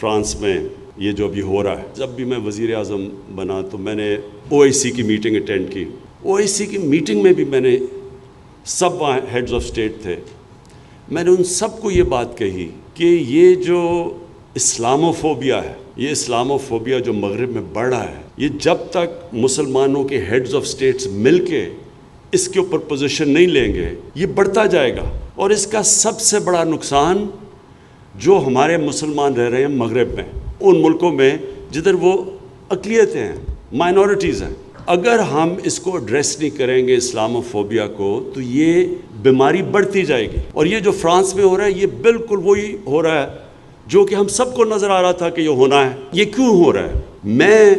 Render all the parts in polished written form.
France میں یہ جو ابھی ہو رہا ہے، جب بھی میں وزیر اعظم بنا تو میں نے OIC کی میٹنگ اٹینڈ کی. OIC کی میٹنگ میں بھی میں نے سب وہاں ہیڈز آف اسٹیٹ تھے، میں نے ان سب کو یہ بات کہی کہ یہ جو اسلاموفوبیا ہے، یہ اسلاموفوبیا جو مغرب میں بڑھ رہا ہے، یہ جب تک مسلمانوں کے ہیڈز آف اسٹیٹس مل کے اس کے اوپر پوزیشن نہیں لیں گے یہ بڑھتا جائے گا. اور اس کا سب سے بڑا نقصان جو ہمارے مسلمان رہ رہے ہیں مغرب میں، ان ملکوں میں جدھر وہ اقلیتیں ہیں، مائنورٹیز ہیں، اگر ہم اس کو ایڈریس نہیں کریں گے اسلاموفوبیا کو تو یہ بیماری بڑھتی جائے گی. اور یہ جو فرانس میں ہو رہا ہے یہ بالکل وہی ہو رہا ہے جو کہ ہم سب کو نظر آ رہا تھا کہ یہ ہونا ہے. یہ کیوں ہو رہا ہے؟ میں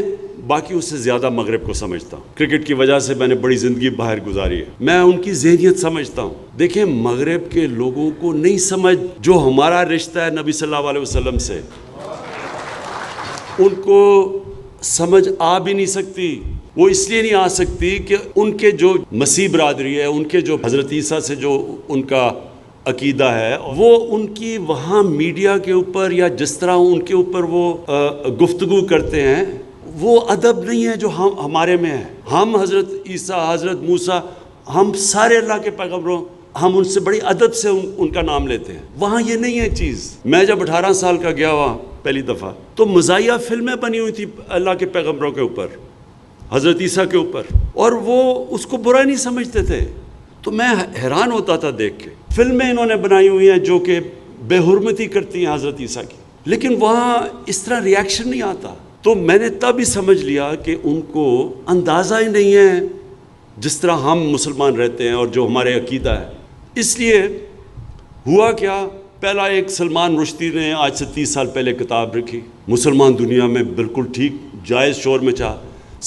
باقیوں سے زیادہ مغرب کو سمجھتا ہوں. کرکٹ کی وجہ سے میں نے بڑی زندگی باہر گزاری ہے، میں ان کی ذہنیت سمجھتا ہوں. دیکھیں مغرب کے لوگوں کو نہیں سمجھ جو ہمارا رشتہ ہے نبی صلی اللہ علیہ وسلم سے، ان کو سمجھ آ بھی نہیں سکتی. وہ اس لیے نہیں آ سکتی کہ ان کے جو مسیح برادری ہے، ان کے جو حضرت عیسیٰ سے جو ان کا عقیدہ ہے، وہ ان کی وہاں میڈیا کے اوپر یا جس طرح ان کے اوپر وہ گفتگو کرتے ہیں وہ ادب نہیں ہے جو ہمارے میں ہے. ہم حضرت عیسیٰ، حضرت موسیٰ، ہم سارے اللہ کے پیغمبروں، ہم ان سے بڑی ادب سے ان کا نام لیتے ہیں. وہاں یہ نہیں ہے چیز. میں جب 18 سال کا گیا وہاں پہلی دفعہ تو مزاحیہ فلمیں بنی ہوئی تھی اللہ کے پیغمبروں کے اوپر، حضرت عیسیٰ کے اوپر، اور وہ اس کو برا نہیں سمجھتے تھے. تو میں حیران ہوتا تھا دیکھ کے. فلمیں انہوں نے بنائی ہوئی ہیں جو کہ بے حرمتی کرتی ہیں حضرت عیسیٰ کی، لیکن وہاں اس طرح ریاکشن نہیں آتا. تو میں نے تب ہی سمجھ لیا کہ ان کو اندازہ ہی نہیں ہے جس طرح ہم مسلمان رہتے ہیں اور جو ہمارے عقیدہ ہے. اس لیے ہوا کیا، پہلا ایک سلمان رشدی نے آج سے 30 سال پہلے کتاب لکھی، مسلمان دنیا میں بالکل ٹھیک جائز شور میں چاہ.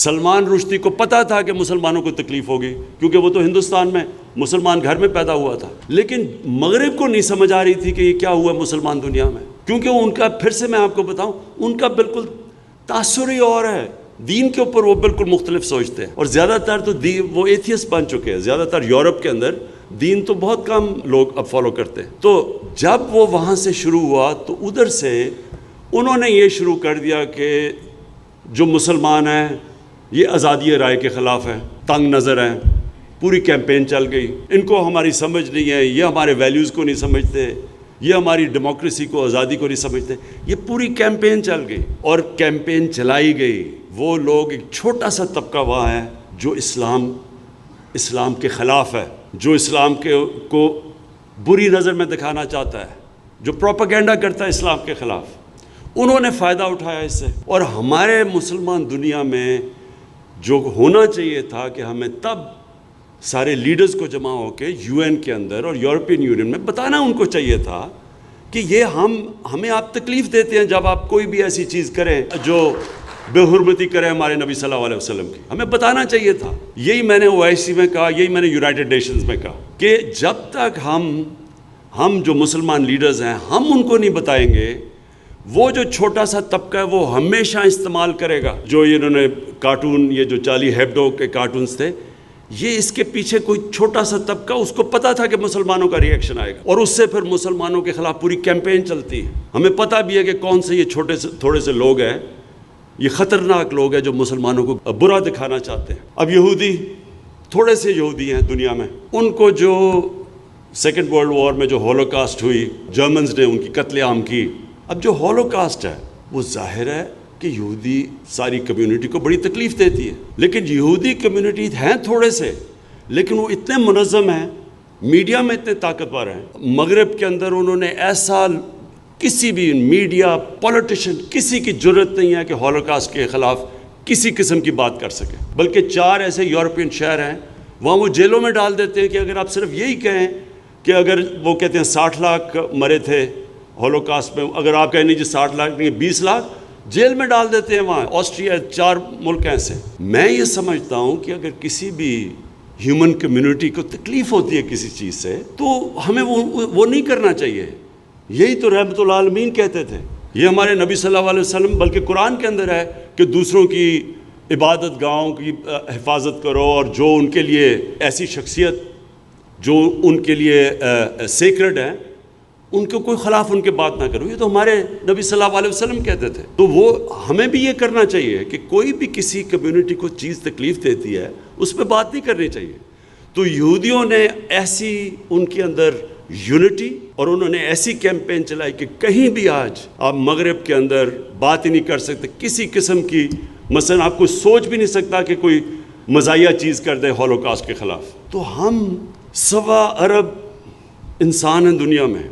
سلمان رشدی کو پتہ تھا کہ مسلمانوں کو تکلیف ہوگی کیونکہ وہ تو ہندوستان میں مسلمان گھر میں پیدا ہوا تھا، لیکن مغرب کو نہیں سمجھ آ رہی تھی کہ یہ کیا ہوا مسلمان دنیا میں، کیونکہ ان کا، پھر سے میں آپ کو بتاؤں، ان کا بالکل تاثر ہی اور ہے. دین کے اوپر وہ بالکل مختلف سوچتے ہیں، اور زیادہ تر تو وہ ایتھیسٹ بن چکے ہیں. زیادہ تر یورپ کے اندر دین تو بہت کم لوگ اب فالو کرتے ہیں. تو جب وہ وہاں سے شروع ہوا تو ادھر سے انہوں نے یہ شروع کر دیا کہ جو مسلمان ہیں یہ آزادی رائے کے خلاف ہیں، تنگ نظر ہیں. پوری کیمپین چل گئی، ان کو ہماری سمجھ نہیں ہے، یہ ہمارے ویلیوز کو نہیں سمجھتے، یہ ہماری ڈیموکریسی کو، آزادی کو نہیں سمجھتے. یہ پوری کیمپین چل گئی اور کیمپین چلائی گئی. وہ لوگ، ایک چھوٹا سا طبقہ وہاں ہے جو اسلام کے خلاف ہے، جو اسلام کو بری نظر میں دکھانا چاہتا ہے، جو پروپیگنڈا کرتا ہے اسلام کے خلاف. انہوں نے فائدہ اٹھایا اس سے. اور ہمارے مسلمان دنیا میں جو ہونا چاہیے تھا کہ ہمیں تب سارے لیڈرز کو جمع ہو کے UN کے اندر اور یورپین یونین میں بتانا ان کو چاہیے تھا کہ یہ ہمیں آپ تکلیف دیتے ہیں جب آپ کوئی بھی ایسی چیز کریں جو بے حرمتی کرے ہمارے نبی صلی اللہ علیہ وسلم کی. ہمیں بتانا چاہیے تھا. یہی میں نے OIC میں کہا، یہی میں نے یونائٹڈ نیشنز میں کہا کہ جب تک ہم جو مسلمان لیڈرز ہیں ہم ان کو نہیں بتائیں گے، وہ جو چھوٹا سا طبقہ ہے وہ ہمیشہ استعمال کرے گا. جو انہوں نے کارٹون، یہ جو چارلی ہیبڈو کے کارٹونز تھے، یہ اس کے پیچھے کوئی چھوٹا سا طبقہ، اس کو پتا تھا کہ مسلمانوں کا ریئیکشن آئے گا اور اس سے پھر مسلمانوں کے خلاف پوری کیمپین چلتی ہے. ہمیں پتہ بھی ہے کہ کون سے یہ تھوڑے سے لوگ ہیں، یہ خطرناک لوگ ہیں جو مسلمانوں کو برا دکھانا چاہتے ہیں. اب یہودی، تھوڑے سے یہودی ہیں دنیا میں، ان کو جو سیکنڈ ورلڈ وار میں جو ہولوکاسٹ ہوئی، جرمنز نے ان کی قتل عام کی. اب جو ہولوکاسٹ ہے وہ ظاہر ہے کہ یہودی ساری کمیونٹی کو بڑی تکلیف دیتی ہے، لیکن یہودی کمیونٹی ہیں تھوڑے سے، لیکن وہ اتنے منظم ہیں، میڈیا میں اتنے طاقتور ہیں. مغرب کے اندر انہوں نے ایسا، کسی بھی میڈیا، پولیٹیشین، کسی کی جرت نہیں ہے کہ ہولوکاسٹ کے خلاف کسی قسم کی بات کر سکے. بلکہ 4 ایسے یورپین شہر ہیں وہاں وہ جیلوں میں ڈال دیتے ہیں کہ اگر آپ صرف یہی کہیں کہ اگر وہ کہتے ہیں 60 لاکھ مرے تھے ہولوکاسٹ میں، اگر آپ کہیں نہیں جی 60 لاکھ نہیں 20 لاکھ، جیل میں ڈال دیتے ہیں. وہاں آسٹریا، 4 ملک ایسے. میں یہ سمجھتا ہوں کہ اگر کسی بھی ہیومن کمیونٹی کو تکلیف ہوتی ہے کسی چیز سے تو ہمیں وہ نہیں کرنا چاہیے. یہی تو رحمت العالمین کہتے تھے، یہ ہمارے نبی صلی اللہ علیہ وسلم، بلکہ قرآن کے اندر ہے کہ دوسروں کی عبادت گاہوں کی حفاظت کرو، اور جو ان کے لیے ایسی شخصیت جو ان کے لیے سیکرڈ ہیں ان کو کوئی خلاف ان کے بات نہ کرو. یہ تو ہمارے نبی صلی اللہ علیہ وسلم کہتے تھے. تو وہ ہمیں بھی یہ کرنا چاہیے کہ کوئی بھی کسی کمیونٹی کو چیز تکلیف دیتی ہے اس پہ بات نہیں کرنی چاہیے. تو یہودیوں نے ایسی ان کے اندر یونٹی اور انہوں نے ایسی کیمپین چلائی کہ کہیں بھی آج آپ مغرب کے اندر بات ہی نہیں کر سکتے کسی قسم کی. مثلا آپ کو سوچ بھی نہیں سکتا کہ کوئی مزاحیہ چیز کر دے ہولوکاسٹ کے خلاف. تو ہم 1.25 ارب انسان ہیں دنیا میں,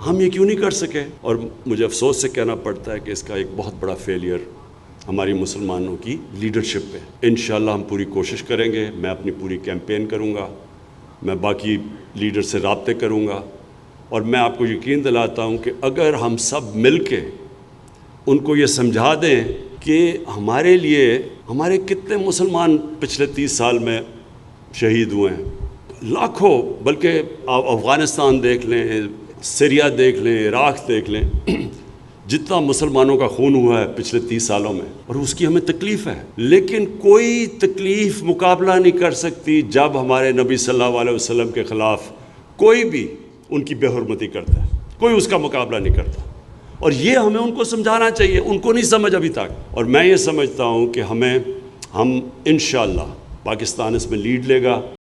ہم یہ کیوں نہیں کر سکے؟ اور مجھے افسوس سے کہنا پڑتا ہے کہ اس کا ایک بہت بڑا فیلئر ہماری مسلمانوں کی لیڈرشپ پہ. انشاءاللہ ہم پوری کوشش کریں گے. میں اپنی پوری کیمپین کروں گا, میں باقی لیڈر سے رابطے کروں گا, اور میں آپ کو یقین دلاتا ہوں کہ اگر ہم سب مل کے ان کو یہ سمجھا دیں کہ ہمارے لیے ہمارے کتنے مسلمان پچھلے 30 سال میں شہید ہوئے ہیں, لاکھوں, بلکہ آپ افغانستان دیکھ لیں, سیریا دیکھ لیں, عراق دیکھ لیں, جتنا مسلمانوں کا خون ہوا ہے پچھلے 30 سالوں میں, اور اس کی ہمیں تکلیف ہے. لیکن کوئی تکلیف مقابلہ نہیں کر سکتی جب ہمارے نبی صلی اللہ علیہ وسلم کے خلاف کوئی بھی ان کی بے حرمتی کرتا ہے, کوئی اس کا مقابلہ نہیں کرتا. اور یہ ہمیں ان کو سمجھانا چاہیے, ان کو نہیں سمجھ ابھی تک. اور میں یہ سمجھتا ہوں کہ ہم انشاءاللہ پاکستان اس میں لیڈ لے گا.